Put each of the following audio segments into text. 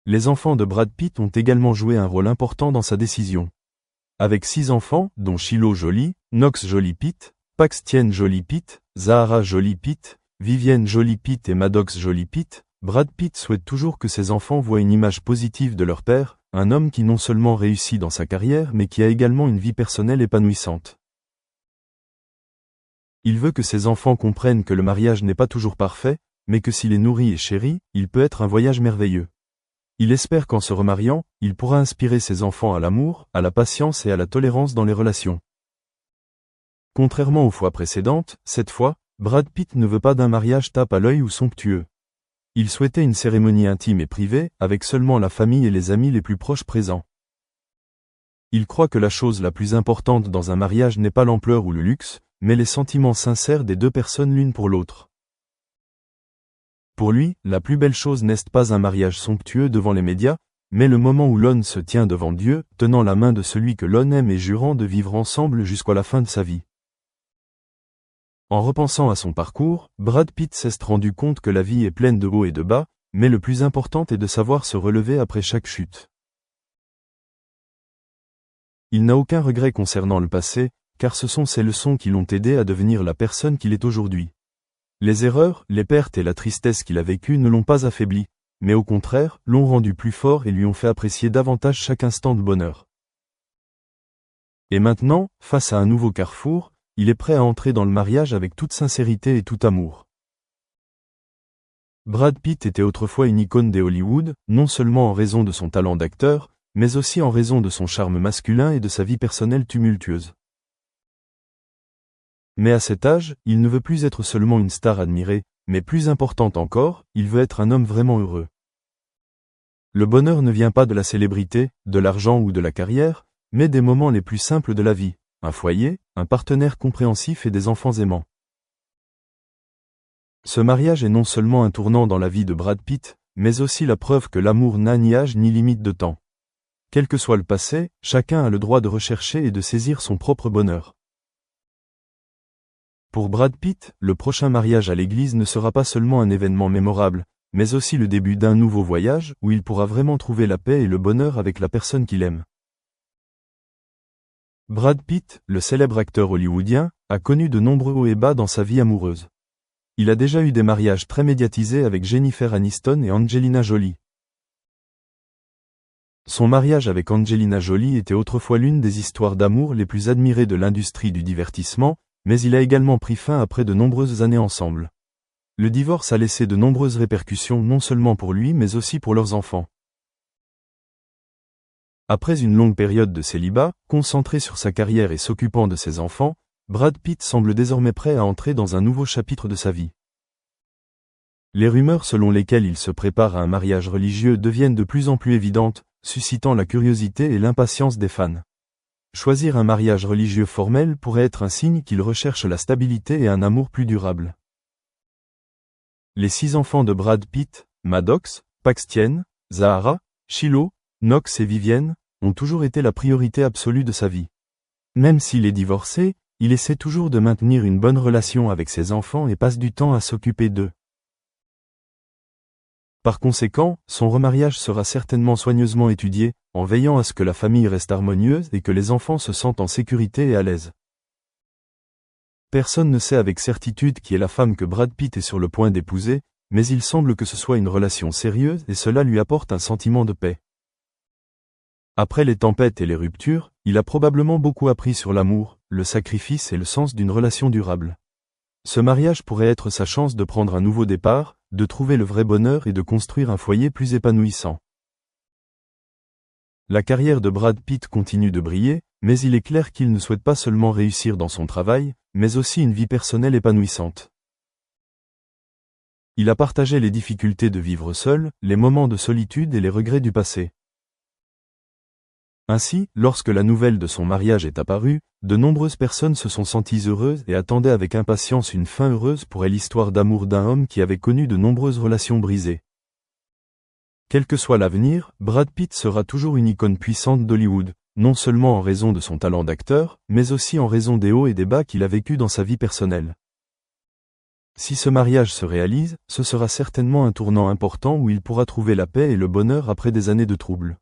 Les enfants de Brad Pitt ont également joué un rôle important dans sa décision. Avec 6 enfants, dont Shiloh Jolie, Knox Jolie Pitt, Paxton Jolie Pitt, Zahara Jolie Pitt, Vivienne Jolie Pitt et Maddox Jolie Pitt, Brad Pitt souhaite toujours que ses enfants voient une image positive de leur père, un homme qui non seulement réussit dans sa carrière mais qui a également une vie personnelle épanouissante. Il veut que ses enfants comprennent que le mariage n'est pas toujours parfait, mais que s'il est nourri et chéri, il peut être un voyage merveilleux. Il espère qu'en se remariant, il pourra inspirer ses enfants à l'amour, à la patience et à la tolérance dans les relations. Contrairement aux fois précédentes, cette fois, Brad Pitt ne veut pas d'un mariage tape à l'œil ou somptueux. Il souhaitait une cérémonie intime et privée, avec seulement la famille et les amis les plus proches présents. Il croit que la chose la plus importante dans un mariage n'est pas l'ampleur ou le luxe, mais les sentiments sincères des deux personnes l'une pour l'autre. Pour lui, la plus belle chose n'est pas un mariage somptueux devant les médias, mais le moment où l'on se tient devant Dieu, tenant la main de celui que l'on aime et jurant de vivre ensemble jusqu'à la fin de sa vie. En repensant à son parcours, Brad Pitt s'est rendu compte que la vie est pleine de hauts et de bas, mais le plus important est de savoir se relever après chaque chute. Il n'a aucun regret concernant le passé, car ce sont ces leçons qui l'ont aidé à devenir la personne qu'il est aujourd'hui. Les erreurs, les pertes et la tristesse qu'il a vécues ne l'ont pas affaibli, mais au contraire, l'ont rendu plus fort et lui ont fait apprécier davantage chaque instant de bonheur. Et maintenant, face à un nouveau carrefour, il est prêt à entrer dans le mariage avec toute sincérité et tout amour. Brad Pitt était autrefois une icône des Hollywood, non seulement en raison de son talent d'acteur, mais aussi en raison de son charme masculin et de sa vie personnelle tumultueuse. Mais à cet âge, il ne veut plus être seulement une star admirée, mais plus importante encore, il veut être un homme vraiment heureux. Le bonheur ne vient pas de la célébrité, de l'argent ou de la carrière, mais des moments les plus simples de la vie. Un foyer, un partenaire compréhensif et des enfants aimants. Ce mariage est non seulement un tournant dans la vie de Brad Pitt, mais aussi la preuve que l'amour n'a ni âge ni limite de temps. Quel que soit le passé, chacun a le droit de rechercher et de saisir son propre bonheur. Pour Brad Pitt, le prochain mariage à l'église ne sera pas seulement un événement mémorable, mais aussi le début d'un nouveau voyage où il pourra vraiment trouver la paix et le bonheur avec la personne qu'il aime. Brad Pitt, le célèbre acteur hollywoodien, a connu de nombreux hauts et bas dans sa vie amoureuse. Il a déjà eu des mariages très médiatisés avec Jennifer Aniston et Angelina Jolie. Son mariage avec Angelina Jolie était autrefois l'une des histoires d'amour les plus admirées de l'industrie du divertissement, mais il a également pris fin après de nombreuses années ensemble. Le divorce a laissé de nombreuses répercussions non seulement pour lui mais aussi pour leurs enfants. Après une longue période de célibat, concentré sur sa carrière et s'occupant de ses enfants, Brad Pitt semble désormais prêt à entrer dans un nouveau chapitre de sa vie. Les rumeurs selon lesquelles il se prépare à un mariage religieux deviennent de plus en plus évidentes, suscitant la curiosité et l'impatience des fans. Choisir un mariage religieux formel pourrait être un signe qu'il recherche la stabilité et un amour plus durable. Les 6 enfants de Brad Pitt, Maddox, Paxton, Zahara, Shiloh, Knox et Vivienne, ont toujours été la priorité absolue de sa vie. Même s'il est divorcé, il essaie toujours de maintenir une bonne relation avec ses enfants et passe du temps à s'occuper d'eux. Par conséquent, son remariage sera certainement soigneusement étudié, en veillant à ce que la famille reste harmonieuse et que les enfants se sentent en sécurité et à l'aise. Personne ne sait avec certitude qui est la femme que Brad Pitt est sur le point d'épouser, mais il semble que ce soit une relation sérieuse et cela lui apporte un sentiment de paix. Après les tempêtes et les ruptures, il a probablement beaucoup appris sur l'amour, le sacrifice et le sens d'une relation durable. Ce mariage pourrait être sa chance de prendre un nouveau départ, de trouver le vrai bonheur et de construire un foyer plus épanouissant. La carrière de Brad Pitt continue de briller, mais il est clair qu'il ne souhaite pas seulement réussir dans son travail, mais aussi une vie personnelle épanouissante. Il a partagé les difficultés de vivre seul, les moments de solitude et les regrets du passé. Ainsi, lorsque la nouvelle de son mariage est apparue, de nombreuses personnes se sont senties heureuses et attendaient avec impatience une fin heureuse pour l'histoire d'amour d'un homme qui avait connu de nombreuses relations brisées. Quel que soit l'avenir, Brad Pitt sera toujours une icône puissante d'Hollywood, non seulement en raison de son talent d'acteur, mais aussi en raison des hauts et des bas qu'il a vécus dans sa vie personnelle. Si ce mariage se réalise, ce sera certainement un tournant important où il pourra trouver la paix et le bonheur après des années de troubles.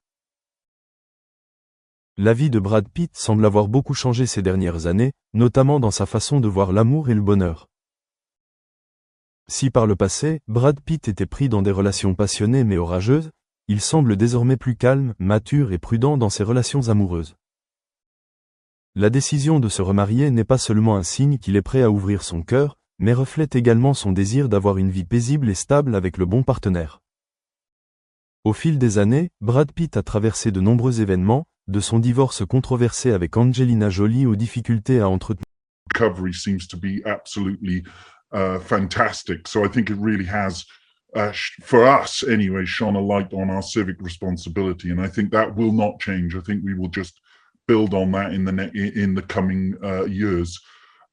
La vie de Brad Pitt semble avoir beaucoup changé ces dernières années, notamment dans sa façon de voir l'amour et le bonheur. Si par le passé, Brad Pitt était pris dans des relations passionnées mais orageuses, il semble désormais plus calme, mature et prudent dans ses relations amoureuses. La décision de se remarier n'est pas seulement un signe qu'il est prêt à ouvrir son cœur, mais reflète également son désir d'avoir une vie paisible et stable avec le bon partenaire. Au fil des années, Brad Pitt a traversé de nombreux événements, de son divorce controversé avec Angelina Jolie aux difficultés à entretenir. Recovery seems to be absolutely fantastic. So I think it really has, for us anyway, shone a light on our civic responsibility, and I think that will not change. I think we will just build on that in the coming years.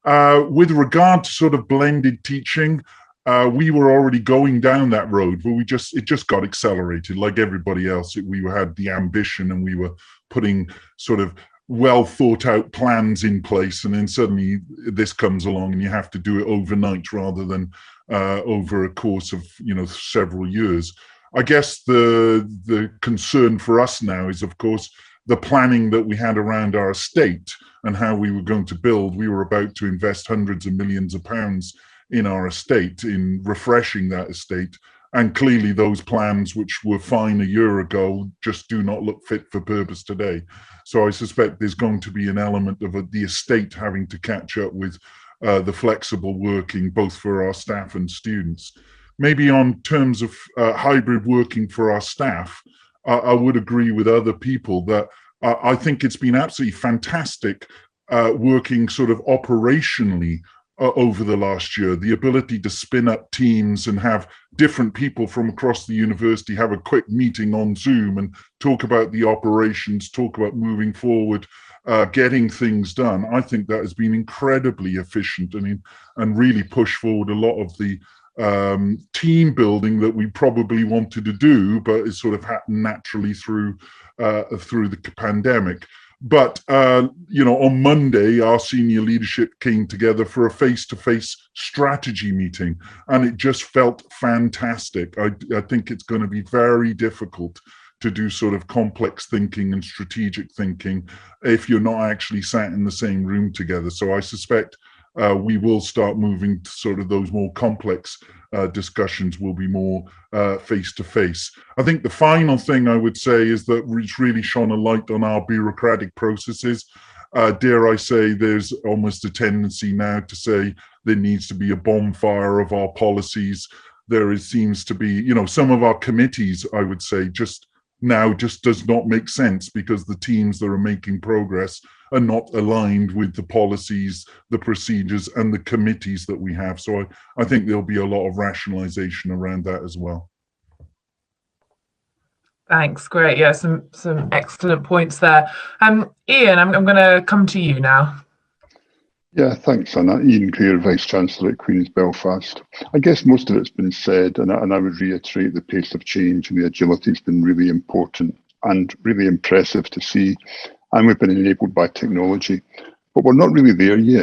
With regard to sort of blended teaching, we were already going down that road, but it just got accelerated. Like everybody else, we had the ambition, and we were putting sort of well thought out plans in place, and then suddenly this comes along, and you have to do it overnight rather than over a course of several years. I guess the concern for us now is, of course, the planning that we had around our estate and how we were going to build. We were about to invest hundreds of millions of pounds in our estate, in refreshing that estate. And clearly those plans, which were fine a year ago, just do not look fit for purpose today. So I suspect there's going to be an element of the estate having to catch up with the flexible working, both for our staff and students. Maybe on terms of hybrid working for our staff, I would agree with other people that I think it's been absolutely fantastic working sort of operationally over the last year. The ability to spin up teams and have different people from across the university have a quick meeting on Zoom and talk about the operations, talk about moving forward, getting things done. I think that has been incredibly efficient and really pushed forward a lot of the team building that we probably wanted to do, but it sort of happened naturally through the pandemic. But on Monday, our senior leadership came together for a face-to-face strategy meeting, and it just felt fantastic. I think it's going to be very difficult to do sort of complex thinking and strategic thinking if you're not actually sat in the same room together. So I suspect we will start moving to sort of those more complex discussions will be more face-to-face. I think the final thing I would say is that it's really shone a light on our bureaucratic processes. Dare I say, there's almost a tendency now to say there needs to be a bonfire of our policies. Seems to be, some of our committees, I would say, just does not make sense because the teams that are making progress are not aligned with the policies, the procedures, and the committees that we have. So I think there'll be a lot of rationalization around that as well. Thanks, great. Yeah, some excellent points there. Ian, I'm going to come to you now. Yeah, thanks, Anna. Ian Greer, Vice-Chancellor at Queen's Belfast. I guess most of it's been said, and I would reiterate the pace of change and the agility has been really important and really impressive to see. And we've been enabled by technology, but we're not really there yet.